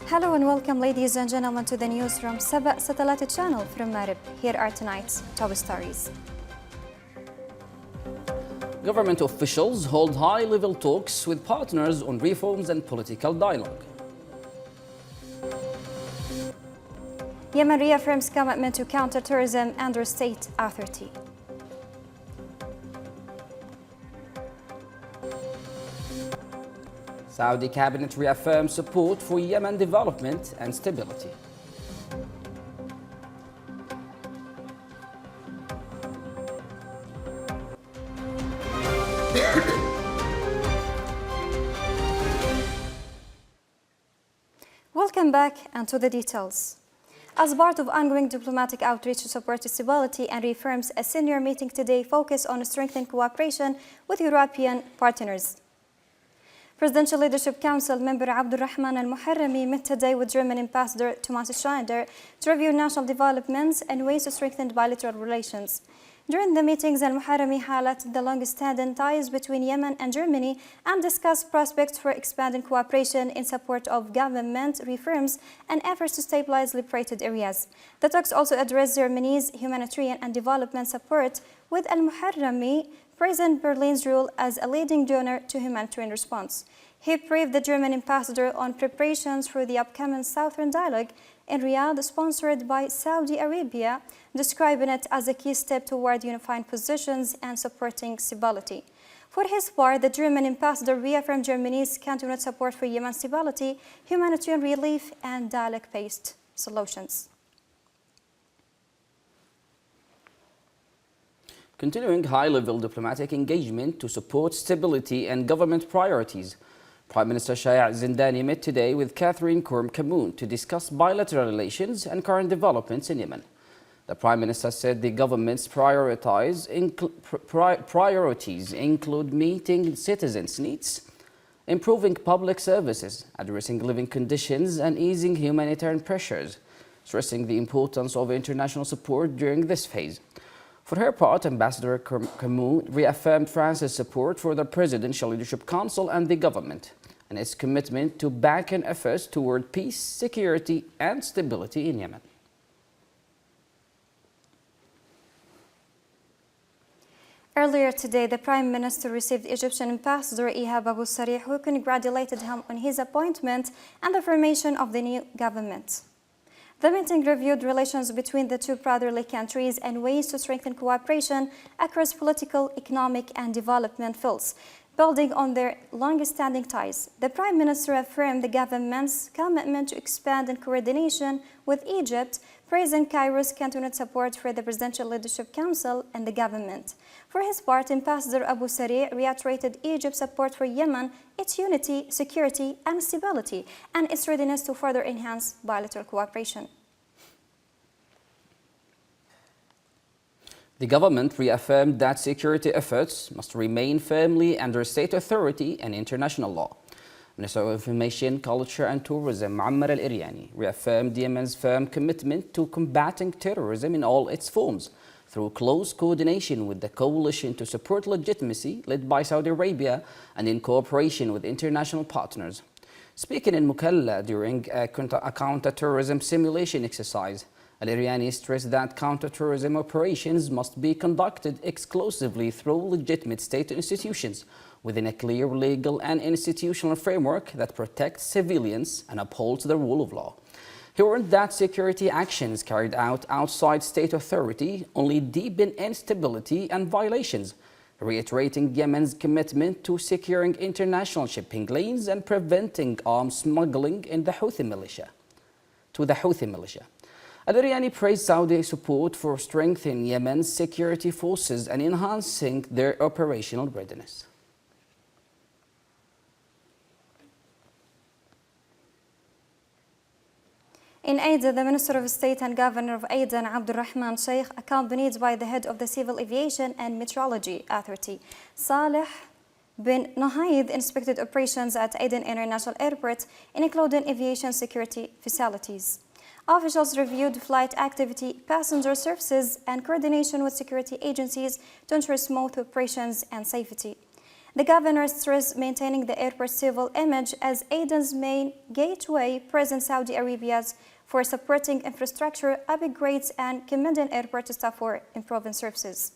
Hello and welcome, ladies and gentlemen, to the news from Saba Satellite Channel from Marib. Here are tonight's top stories. Government officials hold high-level talks with partners on reforms and political dialogue. Yemen reaffirms commitment to counter terrorism under state authority. Saudi cabinet reaffirms support for Yemen development and stability. Welcome back and to the details. As part of ongoing diplomatic outreach to support stability and reforms, a senior meeting today focused on strengthening cooperation with European partners. Presidential Leadership Council member Abdulrahman Al-Muharrami met today with German Ambassador Thomas Schneider to review national developments and ways to strengthen bilateral relations. During the meetings, Al-Muharrami highlighted the long-standing ties between Yemen and Germany and discussed prospects for expanding cooperation in support of government reforms and efforts to stabilize liberated areas. The talks also addressed Germany's humanitarian and development support, with Al-Muharrami praising Berlin's role as a leading donor to humanitarian response. He briefed the German ambassador on preparations for the upcoming Southern Dialogue in Riyadh, sponsored by Saudi Arabia, describing it as a key step toward unifying positions and supporting stability. For his part, the German ambassador reaffirmed Germany's continued support for Yemen's stability, humanitarian relief, and dialogue-based solutions. Continuing high-level diplomatic engagement to support stability and government priorities, Prime Minister Shaya Zindani met today with Catherine Kamoun to discuss bilateral relations and current developments in Yemen. The Prime Minister said the government's priorities include meeting citizens' needs, improving public services, addressing living conditions, and easing humanitarian pressures, stressing the importance of international support during this phase. For her part, Ambassador Kamoun reaffirmed France's support for the Presidential Leadership Council and the government, and its commitment to backing efforts toward peace, security, and stability in Yemen. Earlier today, the Prime Minister received Egyptian Ambassador Ihab Abu Sarih, who congratulated him on his appointment and the formation of the new government. The meeting reviewed relations between the two brotherly countries and ways to strengthen cooperation across political, economic, and development fields, building on their long-standing ties. The Prime Minister affirmed the government's commitment to expand in coordination with Egypt, praising Cairo's continued support for the Presidential Leadership Council and the government. For his part, Ambassador Abu Sarih reiterated Egypt's support for Yemen, its unity, security, and stability, and its readiness to further enhance bilateral cooperation. The government reaffirmed that security efforts must remain firmly under state authority and international law. Minister of Information, Culture and Tourism, Muammar al-Iryani, reaffirmed Yemen's firm commitment to combating terrorism in all its forms through close coordination with the coalition to support legitimacy led by Saudi Arabia and in cooperation with international partners. Speaking in Mukalla during a counter-terrorism simulation exercise, Al-Iryani stressed that counter-terrorism operations must be conducted exclusively through legitimate state institutions within a clear legal and institutional framework that protects civilians and upholds the rule of law. He warned that security actions carried out outside state authority only deepen instability and violations, reiterating Yemen's commitment to securing international shipping lanes and preventing arms smuggling in the Houthi militia. Al-Iryani praised Saudi support for strengthening Yemen's security forces and enhancing their operational readiness. In Aden, the Minister of State and Governor of Aden, Abdulrahman Sheikh, accompanied by the head of the Civil Aviation and Meteorology Authority, Saleh bin Nahid, inspected operations at Aden International Airport, including aviation security facilities. Officials reviewed flight activity, passenger services, and coordination with security agencies to ensure smooth operations and safety. The governor stressed maintaining the airport civil image as Aden's main gateway, praising Saudi Arabia's for supporting infrastructure upgrades and commending airport staff for improving services.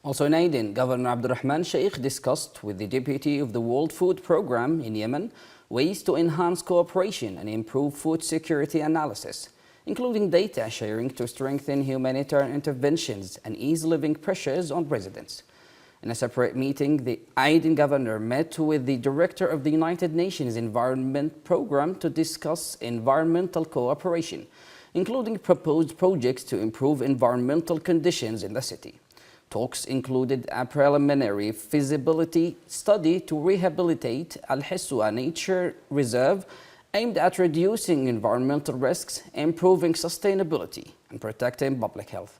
Also in Aden, Governor Abdurrahman Sheikh discussed with the deputy of the World Food Programme in Yemen ways to enhance cooperation and improve food security analysis, including data sharing to strengthen humanitarian interventions and ease living pressures on residents. In a separate meeting, the Aden governor met with the director of the United Nations Environment Programme to discuss environmental cooperation, including proposed projects to improve environmental conditions in the city. Talks included a preliminary feasibility study to rehabilitate Al-Hiswa Nature Reserve aimed at reducing environmental risks, improving sustainability, and protecting public health.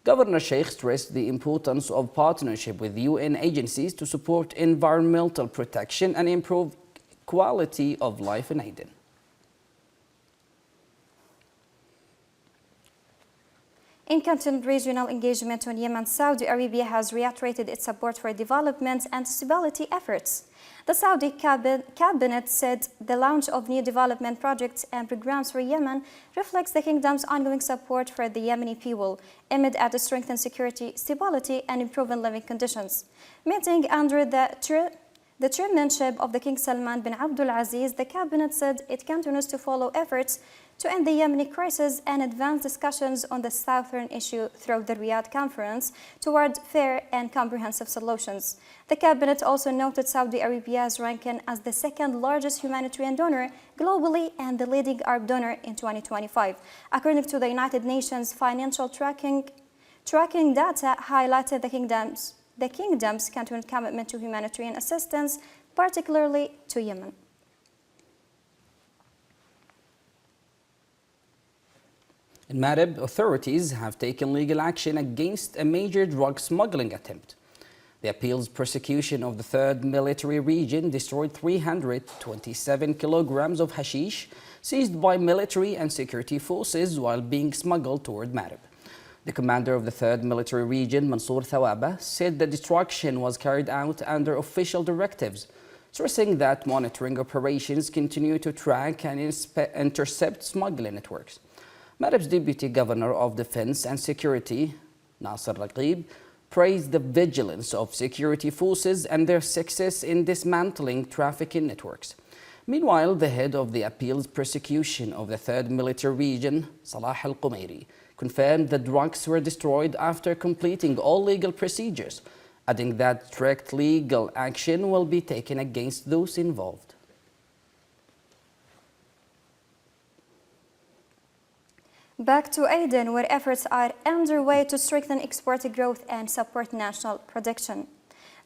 Governor Sheikh stressed the importance of partnership with UN agencies to support environmental protection and improve quality of life in Aden. In continued regional engagement on Yemen, Saudi Arabia has reiterated its support for development and stability efforts. The Saudi cabinet said the launch of new development projects and programs for Yemen reflects the kingdom's ongoing support for the Yemeni people amid at strengthened security, stability, and improving living conditions. Meeting under the chairmanship of the King Salman bin Abdul Aziz, the cabinet said it continues to follow efforts to end the Yemeni crisis and advance discussions on the southern issue through the Riyadh conference toward fair and comprehensive solutions. The cabinet also noted Saudi Arabia's ranking as the second largest humanitarian donor globally and the leading Arab donor in 2025. According to the United Nations financial tracking data highlighted the kingdom's continued commitment to humanitarian assistance, particularly to Yemen. In Marib, authorities have taken legal action against a major drug smuggling attempt. The appeals prosecution of the 3rd Military Region destroyed 327 kilograms of hashish seized by military and security forces while being smuggled toward Marib. The commander of the 3rd Military Region, Mansour Thawaba, said the destruction was carried out under official directives, stressing that monitoring operations continue to track and intercept smuggling networks. Marib's Deputy Governor of Defense and Security, Nasser Raqib, praised the vigilance of security forces and their success in dismantling trafficking networks. Meanwhile, the head of the appeals prosecution of the 3rd Military Region, Salah Al-Qumairi, confirmed the drugs were destroyed after completing all legal procedures, adding that strict legal action will be taken against those involved. Back to Aden, where efforts are underway to strengthen export growth and support national production.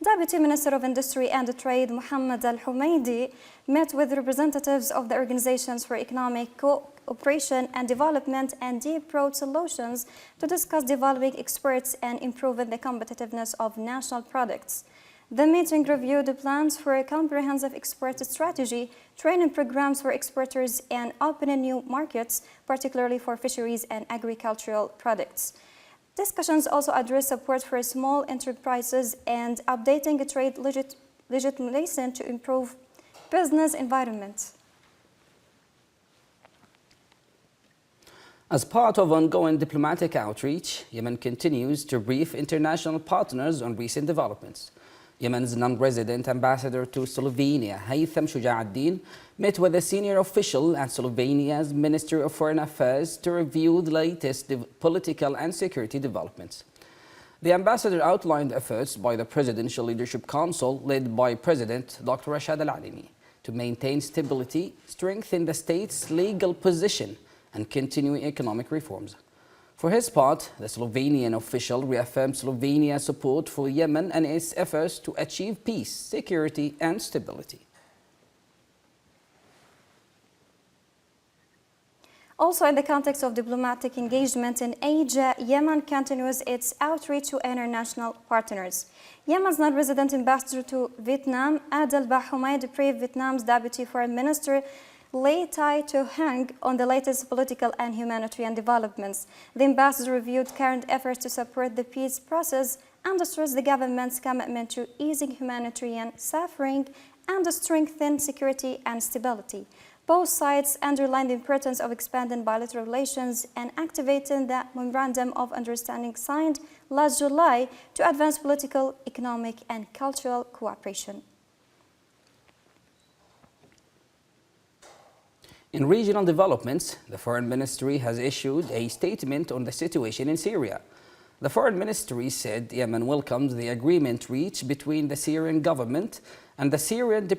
Deputy Minister of Industry and Trade Mohammed Al-Humaidi met with representatives of the Organizations for Economic Cooperation and Development and Deep Road Solutions to discuss developing exports and improving the competitiveness of national products. The meeting reviewed the plans for a comprehensive export strategy, training programs for exporters, and opening new markets, particularly for fisheries and agricultural products. Discussions also address support for small enterprises and updating trade legislation to improve business environment. As part of ongoing diplomatic outreach, Yemen continues to brief international partners on recent developments. Yemen's non-resident ambassador to Slovenia, Haytham Shuja'ad-Din, met with a senior official at Slovenia's Ministry of Foreign Affairs to review the latest political and security developments. The ambassador outlined efforts by the Presidential Leadership Council, led by President Dr. Rashad Al-Alimi, to maintain stability, strengthen the state's legal position, and continue economic reforms. For his part, the Slovenian official reaffirmed Slovenia's support for Yemen and its efforts to achieve peace, security, and stability. Also, in the context of diplomatic engagement in Asia, Yemen continues its outreach to international partners. Yemen's non-resident ambassador to Vietnam, Adel Bahumaid, briefed Vietnam's Deputy Foreign Minister Lei Tai to hang on the latest political and humanitarian developments. The ambassador reviewed current efforts to support the peace process and stressed the government's commitment to easing humanitarian suffering and strengthen security and stability. Both sides underlined the importance of expanding bilateral relations and activating the Memorandum of Understanding signed last July to advance political, economic, and cultural cooperation. In regional developments, the Foreign Ministry has issued a statement on the situation in Syria. The Foreign Ministry said Yemen welcomes the agreement reached between the Syrian government and the Syrian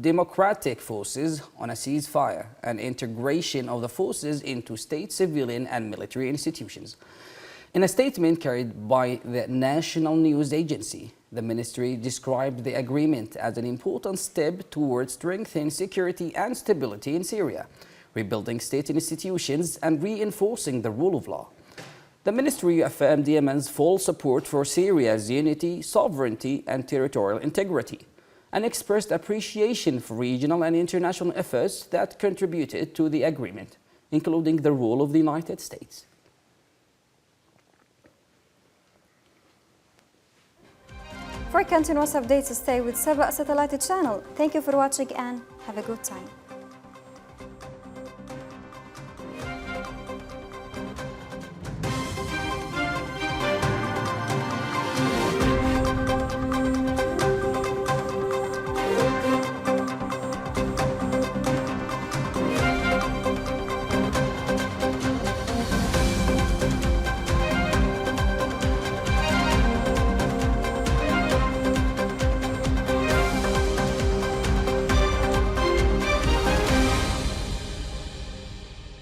Democratic Forces on a ceasefire and integration of the forces into state, civilian, and military institutions. In a statement carried by the National News Agency, the ministry described the agreement as an important step towards strengthening security and stability in Syria, rebuilding state institutions, and reinforcing the rule of law. The ministry affirmed Yemen's full support for Syria's unity, sovereignty, and territorial integrity, and expressed appreciation for regional and international efforts that contributed to the agreement, including the role of the United States. For continuous updates, stay with Saba Satellite Channel. Thank you for watching and have a good time.